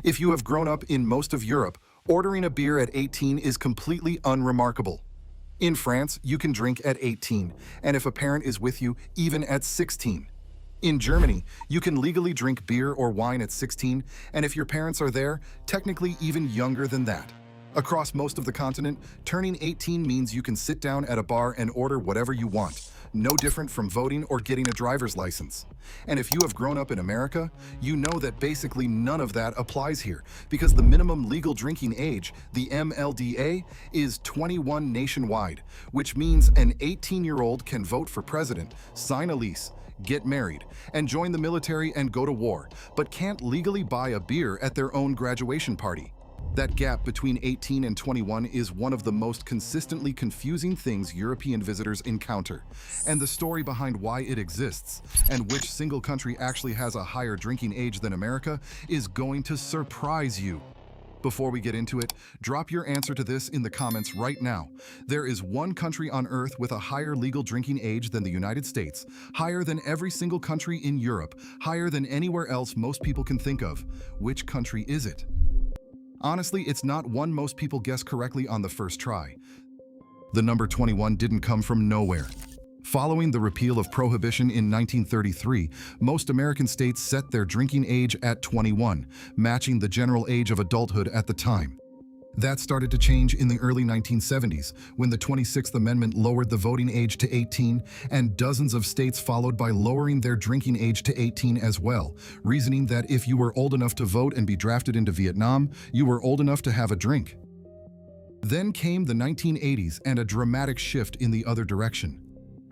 If you have grown up in most of Europe, ordering a beer at 18 is completely unremarkable. In France, you can drink at 18, and if a parent is with you, even at 16. In Germany, you can legally drink beer or wine at 16, and if your parents are there, technically even younger than that. Across most of the continent, turning 18 means you can sit down at a bar and order whatever you want, no different from voting or getting a driver's license. And if you have grown up in America, you know that basically none of that applies here, because the minimum legal drinking age, the MLDA, is 21 nationwide, which means an 18-year-old can vote for president, sign a lease, get married, and join the military and go to war, but can't legally buy a beer at their own graduation party. That gap between 18 and 21 is one of the most consistently confusing things European visitors encounter, and the story behind why it exists and which single country actually has a higher drinking age than America is going to surprise you. Before we get into it, drop your answer to this in the comments right now. There is one country on Earth with a higher legal drinking age than the United States, higher than every single country in Europe, higher than anywhere else most people can think of. Which country is it? Honestly, it's not one most people guess correctly on the first try. The number 21 didn't come from nowhere. Following the repeal of prohibition in 1933, most American states set their drinking age at 21, matching the general age of adulthood at the time. That started to change in the early 1970s, when the 26th Amendment lowered the voting age to 18, and dozens of states followed by lowering their drinking age to 18 as well, reasoning that if you were old enough to vote and be drafted into Vietnam, you were old enough to have a drink. Then came the 1980s and a dramatic shift in the other direction.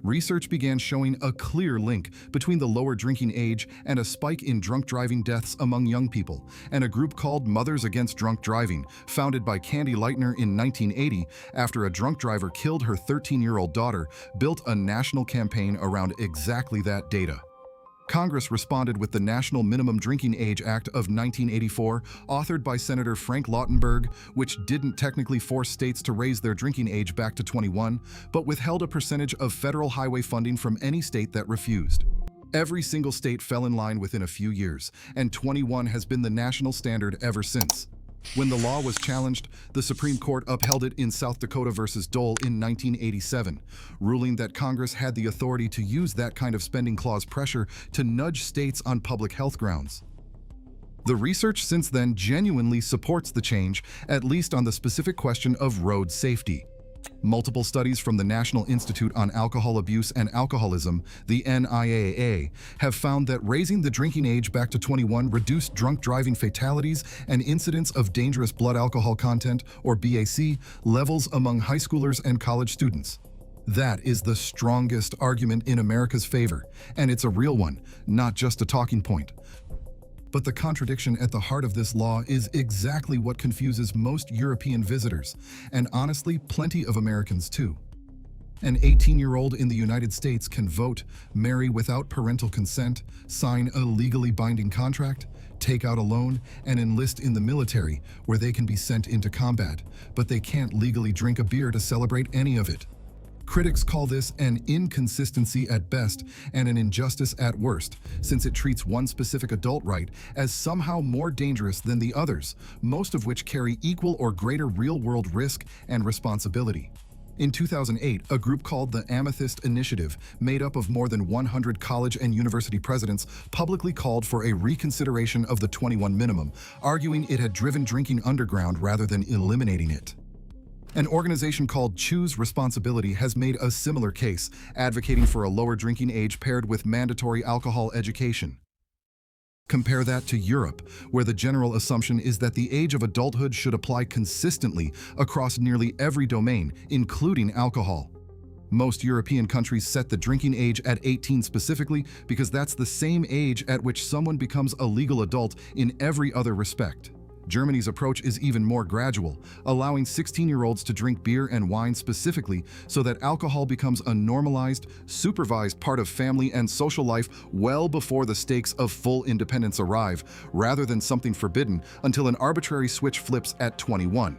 Research began showing a clear link between the lower drinking age and a spike in drunk driving deaths among young people, and a group called Mothers Against Drunk Driving, founded by Candy Lightner in 1980 after a drunk driver killed her 13-year-old daughter, built a national campaign around exactly that data. Congress responded with the National Minimum Drinking Age Act of 1984, authored by Senator Frank Lautenberg, which didn't technically force states to raise their drinking age back to 21, but withheld a percentage of federal highway funding from any state that refused. Every single state fell in line within a few years, and 21 has been the national standard ever since. When the law was challenged, the Supreme Court upheld it in South Dakota versus Dole in 1987, ruling that Congress had the authority to use that kind of spending clause pressure to nudge states on public health grounds. The research since then genuinely supports the change, at least on the specific question of road safety. Multiple studies from the National Institute on Alcohol Abuse and Alcoholism, the NIAAA, have found that raising the drinking age back to 21 reduced drunk driving fatalities and incidents of dangerous blood alcohol content, or BAC, levels among high schoolers and college students. That is the strongest argument in America's favor, and it's a real one, not just a talking point. But the contradiction at the heart of this law is exactly what confuses most European visitors, and honestly, plenty of Americans too. An 18-year-old in the United States can vote, marry without parental consent, sign a legally binding contract, take out a loan, and enlist in the military, where they can be sent into combat, but they can't legally drink a beer to celebrate any of it. Critics call this an inconsistency at best and an injustice at worst, since it treats one specific adult right as somehow more dangerous than the others, most of which carry equal or greater real-world risk and responsibility. In 2008, a group called the Amethyst Initiative, made up of more than 100 college and university presidents, publicly called for a reconsideration of the 21 minimum, arguing it had driven drinking underground rather than eliminating it. An organization called Choose Responsibility has made a similar case, advocating for a lower drinking age paired with mandatory alcohol education. Compare that to Europe, where the general assumption is that the age of adulthood should apply consistently across nearly every domain, including alcohol. Most European countries set the drinking age at 18 specifically because that's the same age at which someone becomes a legal adult in every other respect. Germany's approach is even more gradual, allowing 16-year-olds to drink beer and wine specifically so that alcohol becomes a normalized, supervised part of family and social life well before the stakes of full independence arrive, rather than something forbidden until an arbitrary switch flips at 21.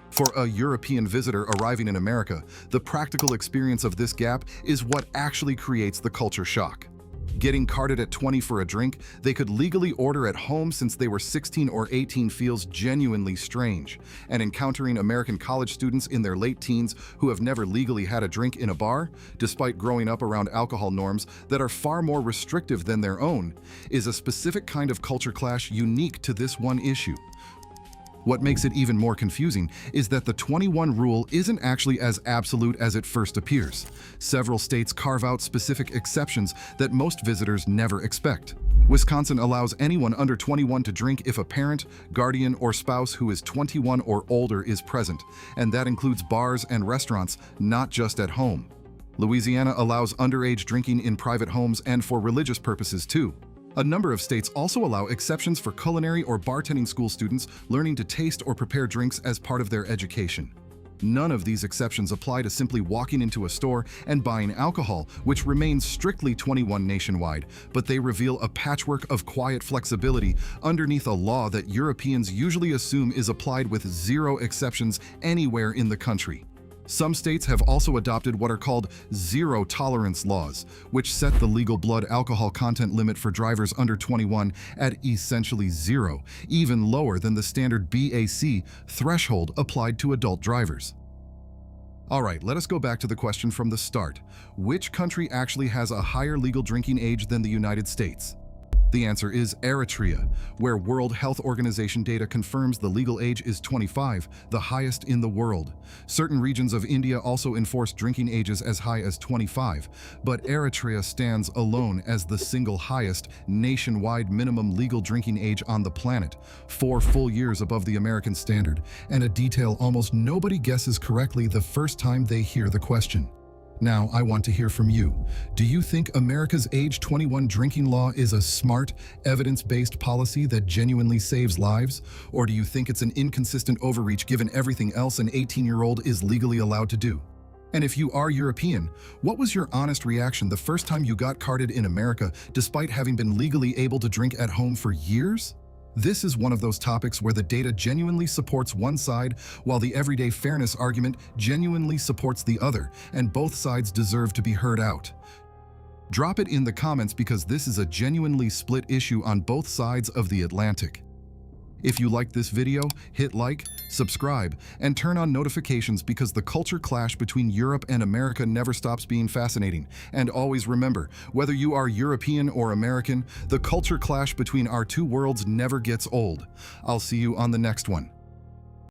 For a European visitor arriving in America, the practical experience of this gap is what actually creates the culture shock. Getting carded at 20 for a drink they could legally order at home since they were 16 or 18 feels genuinely strange, and encountering American college students in their late teens who have never legally had a drink in a bar, despite growing up around alcohol norms that are far more restrictive than their own, is a specific kind of culture clash unique to this one issue. What makes it even more confusing is that the 21 rule isn't actually as absolute as it first appears. Several states carve out specific exceptions that most visitors never expect. Wisconsin allows anyone under 21 to drink if a parent, guardian, or spouse who is 21 or older is present, and that includes bars and restaurants, not just at home. Louisiana allows underage drinking in private homes and for religious purposes too. A number of states also allow exceptions for culinary or bartending school students learning to taste or prepare drinks as part of their education. None of these exceptions apply to simply walking into a store and buying alcohol, which remains strictly 21 nationwide, but they reveal a patchwork of quiet flexibility underneath a law that Europeans usually assume is applied with zero exceptions anywhere in the country. Some states have also adopted what are called zero-tolerance laws, which set the legal blood alcohol content limit for drivers under 21 at essentially zero, even lower than the standard BAC threshold applied to adult drivers. All right, let us go back to the question from the start. Which country actually has a higher legal drinking age than the United States? The answer is Eritrea, where World Health Organization data confirms the legal age is 25, the highest in the world. Certain regions of India also enforce drinking ages as high as 25, but Eritrea stands alone as the single highest nationwide minimum legal drinking age on the planet, 4 full years above the American standard, and a detail almost nobody guesses correctly the first time they hear the question. Now, I want to hear from you. Do you think America's age 21 drinking law is a smart, evidence-based policy that genuinely saves lives? Or do you think it's an inconsistent overreach given everything else an 18-year-old is legally allowed to do? And if you are European, what was your honest reaction the first time you got carded in America despite having been legally able to drink at home for years? This is one of those topics where the data genuinely supports one side, while the everyday fairness argument genuinely supports the other, and both sides deserve to be heard out. Drop it in the comments because this is a genuinely split issue on both sides of the Atlantic. If you liked this video, hit like, subscribe, and turn on notifications because the culture clash between Europe and America never stops being fascinating. And always remember, whether you are European or American, the culture clash between our two worlds never gets old. I'll see you on the next one.